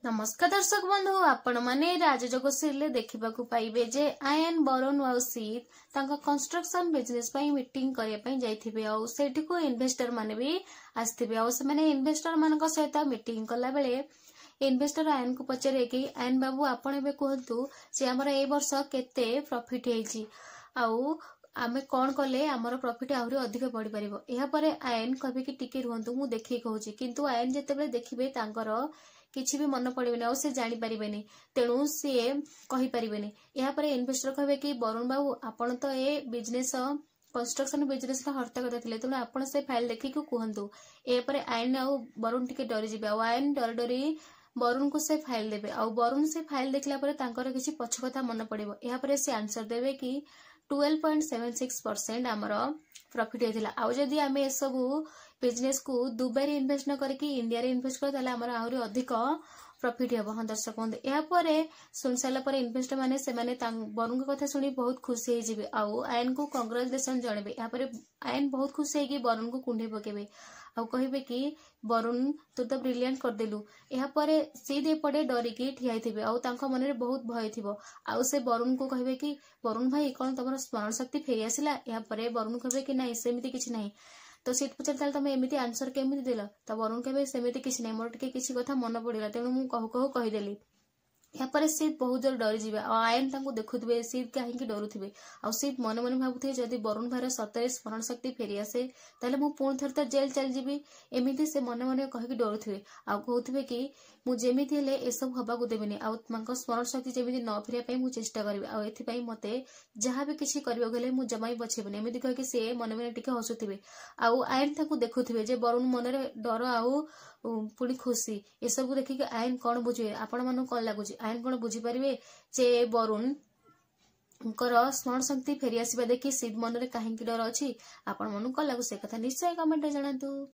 नमस्कार दर्शक बंधु आपण माने राजजोग सीरियल देखिबाकू पाइबे जे आयन बरुण और सीत तांका कंस्ट्रक्शन बिजनेस पई मीटिंग करिया पई जाइथिबे और सेठी को इन्वेस्टर माने भी आस्थिबे और से माने इन्वेस्टर मानक सहित मीटिंग कला बेले इन्वेस्टर आयन को पचारे कि आयन बाबू आपण एबे कहंतु जे हमर ए वर्ष केते प्रॉफिट हेछि आउ आमे कौन कले आमर प्रॉफिट आहरी अधिक बढ़ी पारिबो। एहा परे आयन कहबे कि टिके रुहंतु मु देखि कहूची किंतु आयन जेतेबे देखिबे तांकर किछि भी मन पड़ेनि और से जानी पारिबेनि तेणु सी कहि पारिबेनि। एहा परे इन्वेस्टर कहबे कि वरुण बाबू आपण तो ए बिजनेस कंस्ट्रक्शन बिजनेस हर्ता करता थिले तेणु आपण से फाइल देखि को कहंतु। ए परे आयन आ वरुण टिके डरी जिबे आ आयन डर डरी वरुण को से फाइल देबे आ वरुण से फाइल देखला परे तांकर किछि पछ कथा मन पड़िबो। एहा परे से आंसर देबे कि 12.76% आमर प्रॉफिट होइथिला आ जदी आमे ए सब बिजनेस को दुबई रे इन्वेस्ट न करके इंडिया रे इन्वेस्ट कर ताले हमर आहुरी अधिक प्रॉफिट हेबो। हां दर्शक बंधु एहा परे सुन साला परे इन्वेस्टर माने से माने वरुण के कथा सुनी बहुत खुशी हे जिबे आ आयन को कांग्रेचुलेशन जणबे। एहा परे आयन बहुत खुशी हे कि वरुण को कुंडे पकेबे आ कहबे कि वरुण तू तो ब्रिलियंट कर देलु। एहा परे सीधे पड़े डरी की ठिया थिबे आ तांका मन रे बहुत भय थिबो आ से वरुण को कहबे कि वरुण भाई कोन तमर स्मरण शक्ति फेरी आसिला। एहा परे वरुण कहबे कि नहीं सेमिति किछि नहीं तो सीट पचार ताले तमे एमिति आंसर केमिति देला त वरुण कहबे सेमिति किछि नहीं मोर टिके किछि कथा मन पड़िला तेणु मु कहू कहू कहि देली। या पर सीत बहुत जोर डरी जिबे आ आयन तांको देखुथबे सीत काहे कि डरुथबे आ सीत मन मन भाबुथे जदी वरुण भाईर सतरे स्मरण शक्ति फेरी आसे ताले मु पूर्ण थर त जेल चल जिबी एमिति से मन मन कहि कि डरुथबे आ कहउथबे कि मु जेमिति हेले ए सब हबा को देबेनी आ मांको स्मरण शक्ति जेमिति न फेरिया पई मु चेष्टा करबे आ एथि पई मते जहा भी किछि करबो गेले मु जमाई बछेबेनी एमिति कहि कि से मन मन टिके हसुथबे आ आयन ताको देखुथबे जे वरुण मन रे डर आ पुणी खुशी ए सब देखि कि आयन कोन बुझे आपण मानु कोन लागुची आयन कोन बुझी परिबे जे वरुण स्मरण शक्ति फेरी आसीबा देखि सिद्ध मन रे काहे कि डर अछि आपण मानु कोन लागु से कथा निश्चय कमेंट रे जणातु।